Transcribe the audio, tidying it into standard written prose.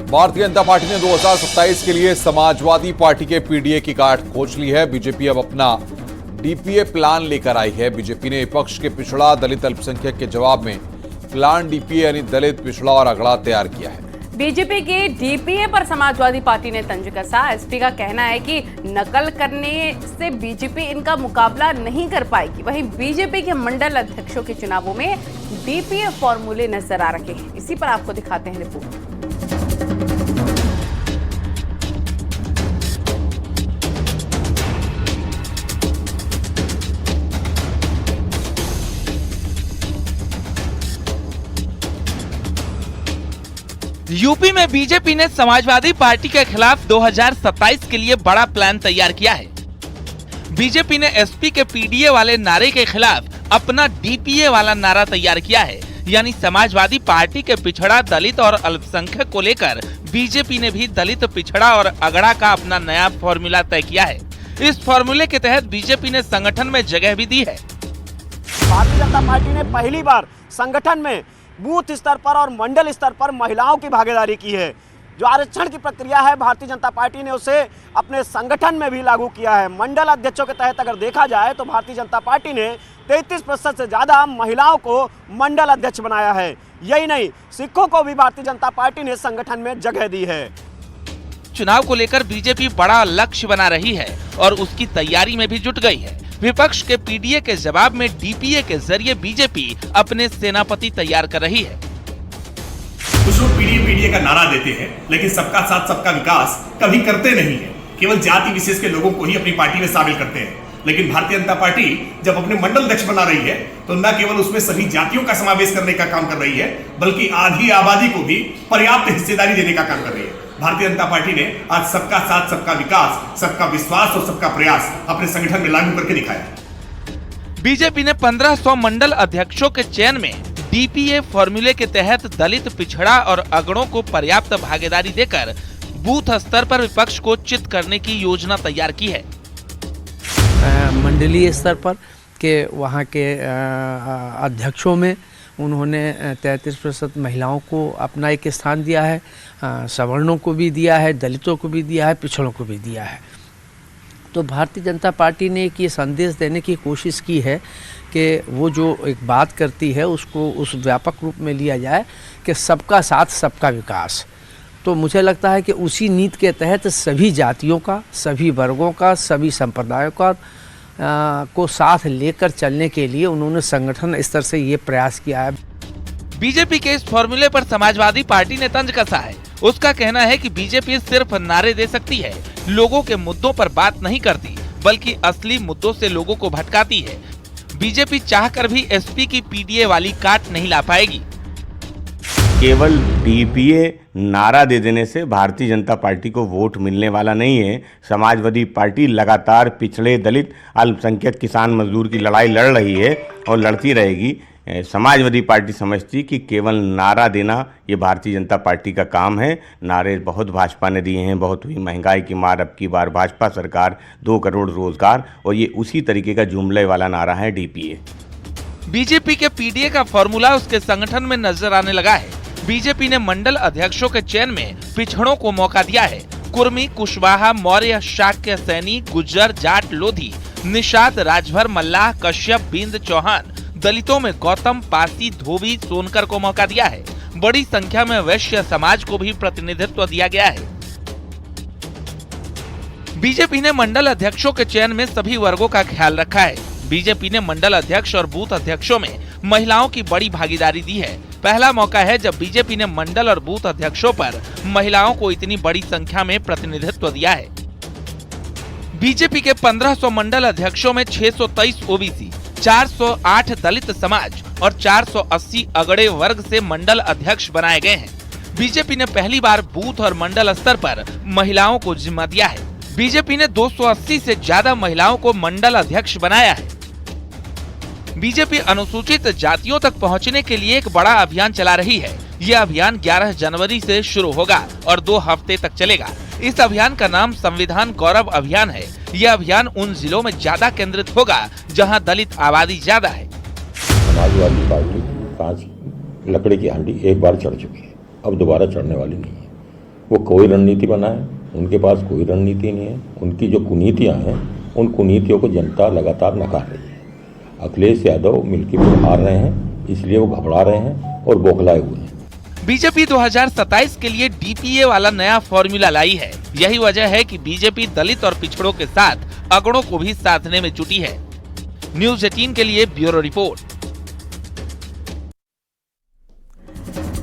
Bharatiya Janata party ने 2027 के लिए समाजवादी पार्टी के पीडीए की गांठ खोज ली है। बीजेपी अब अपना डीपीए प्लान लेकर आई है। बीजेपी ने विपक्ष के पिछड़ा दलित अल्पसंख्यक के जवाब में प्लान डीपीए यानी दलित पिछड़ा और अगड़ा तैयार किया है। बीजेपी के डीपीए पर समाजवादी पार्टी ने तंज कसा। एसपी का कहना है कि नकल करने से बीजेपी इनका मुकाबला नहीं कर पाएगी। वहीं बीजेपी के मंडल अध्यक्षों के चुनावों में डीपीए फॉर्मूले नजर आ रहे हैं। इसी पर आपको दिखाते हैं रिपोर्ट। यूपी में बीजेपी ने समाजवादी पार्टी के खिलाफ 2027 के लिए बड़ा प्लान तैयार किया है। बीजेपी ने एसपी के पीडीए वाले नारे के खिलाफ अपना डीपीए वाला नारा तैयार किया है। यानी समाजवादी पार्टी के पिछड़ा दलित और अल्पसंख्यक को लेकर बीजेपी ने भी दलित पिछड़ा और अगड़ा का अपना नया फॉर्मूला तय किया है। इस फॉर्मूले के तहत बीजेपी ने संगठन में जगह भी दी है। भारतीय जनता पार्टी ने पहली बार संगठन में बूथ स्तर पर और मंडल स्तर पर महिलाओं की भागीदारी की है। जो आरक्षण की प्रक्रिया है, भारतीय जनता पार्टी ने उसे अपने संगठन में भी लागू किया है। मंडल अध्यक्षों के तहत अगर देखा जाए तो भारतीय जनता पार्टी ने 33% से ज्यादा महिलाओं को मंडल अध्यक्ष बनाया है। यही नहीं, सिखों को भी भारतीय जनता पार्टी ने संगठन में जगह दी है। चुनाव को लेकर बीजेपी बड़ा लक्ष्य बना रही है और उसकी तैयारी में भी जुट गई है। विपक्ष के पीडीए के जवाब में डीपीए के जरिए बीजेपी अपने सेनापति तैयार कर रही है। कुछ लोग पीडीए का नारा देते हैं, लेकिन सबका साथ सबका विकास कभी करते नहीं है। केवल जाति विशेष के लोगों को ही अपनी पार्टी में शामिल करते हैं। लेकिन भारतीय जनता पार्टी जब अपने मंडल अध्यक्ष बना रही है तो न केवल उसमें सभी जातियों का समावेश करने का काम कर रही है, बल्कि आधी आबादी को भी पर्याप्त हिस्सेदारी देने का काम कर रही है। भारतीय जनता पार्टी ने आज सबका साथ सबका विकास, सबका विश्वास और सबका प्रयास अपने संगठन में लागू करके दिखाया। बीजेपी ने 1500 मंडल अध्यक्षों के चयन में डीपीए फॉर्मूले के तहत दलित पिछड़ा और अगड़ों को पर्याप्त भागीदारी देकर बूथ स्तर पर विपक्ष को चित करने की योजना तैयार की है। मंडलीय स्तर पर के वहाँ के अध्यक्षों में उन्होंने 33% महिलाओं को अपना एक स्थान दिया है, सवर्णों को भी दिया है, दलितों को भी दिया है, पिछड़ों को भी दिया है। तो भारतीय जनता पार्टी ने एक ये संदेश देने की कोशिश की है कि वो जो एक बात करती है उसको उस व्यापक रूप में लिया जाए कि सबका साथ सबका विकास। तो मुझे लगता है कि उसी नीति के तहत सभी जातियों का, सभी वर्गों का, सभी संप्रदायों का को साथ लेकर चलने के लिए उन्होंने संगठन स्तर से ये प्रयास किया है। बीजेपी के इस फॉर्मूले पर समाजवादी पार्टी ने तंज कसा है। उसका कहना है कि बीजेपी सिर्फ नारे दे सकती है, लोगों के मुद्दों पर बात नहीं करती, बल्कि असली मुद्दों से लोगों को भटकाती है। बीजेपी चाहकर भी एसपी की पीडीए वाली काट नहीं ला पाएगी। केवल डीपीए नारा दे देने से भारतीय जनता पार्टी को वोट मिलने वाला नहीं है। समाजवादी पार्टी लगातार पिछड़े, दलित, अल्पसंख्यक, किसान, मजदूर की लड़ाई लड़ रही है और लड़ती रहेगी। समाजवादी पार्टी समझती कि केवल नारा देना ये भारतीय जनता पार्टी का काम है। नारे बहुत भाजपा ने दिए हैं, बहुत हुई महंगाई की मार, अब की बार भाजपा सरकार, 2 करोड़ रोजगार, और ये उसी तरीके का जुमले वाला नारा है डीपीए। बीजेपी के पीडीए का फॉर्मूला उसके संगठन में नजर आने लगा है। बीजेपी ने मंडल अध्यक्षों के चयन में पिछड़ों को मौका दिया है। कुर्मी, कुशवाहा, मौर्य, शाक्य, सैनी, गुज्जर, जाट, लोधी, निषाद, राजभर, मल्लाह, कश्यप, बिंद, चौहान, दलितों में गौतम, पासी, धोबी, सोनकर को मौका दिया है। बड़ी संख्या में वैश्य समाज को भी प्रतिनिधित्व दिया गया है। बीजेपी ने मंडल अध्यक्षों के चयन में सभी वर्गों का ख्याल रखा है। बीजेपी ने मंडल अध्यक्ष और बूथ अध्यक्षों में महिलाओं की बड़ी भागीदारी दी है। पहला मौका है जब बीजेपी ने मंडल और बूथ अध्यक्षों पर महिलाओं को इतनी बड़ी संख्या में प्रतिनिधित्व दिया है। बीजेपी के 1500 मंडल अध्यक्षों में 623 ओबीसी, 408 दलित समाज और 480 अगड़े वर्ग से मंडल अध्यक्ष बनाए गए हैं। बीजेपी ने पहली बार बूथ और मंडल स्तर पर महिलाओं को जिम्मा दिया है। बीजेपी ने 280 से ज्यादा महिलाओं को मंडल अध्यक्ष बनाया है। बीजेपी अनुसूचित जातियों तक पहुंचने के लिए एक बड़ा अभियान चला रही है। यह अभियान 11 जनवरी से शुरू होगा और 2 हफ्ते तक चलेगा। इस अभियान का नाम संविधान गौरव अभियान है। यह अभियान उन जिलों में ज्यादा केंद्रित होगा जहां दलित आबादी ज्यादा है। समाजवादी पार्टी 5 लकड़ी की हांडी एक बार चढ़ चुकी है, अब दोबारा चढ़ने वाली नहीं है। वो कोई रणनीति बनाए, उनके पास कोई रणनीति नहीं है। उनकी जो कुनीतियां हैं, उन कुनीतियों को जनता लगातार नकार रही है। अखिलेश यादव मिल्कीपुर हार रहे हैं, इसलिए वो घबरा रहे हैं और बौखलाए हुए हैं। बीजेपी 2027 के लिए डीपीए वाला नया फॉर्मूला लाई है। यही वजह है कि बीजेपी दलित और पिछड़ों के साथ अगड़ों को भी साधने में जुटी है। न्यूज़ 18 के लिए ब्यूरो रिपोर्ट।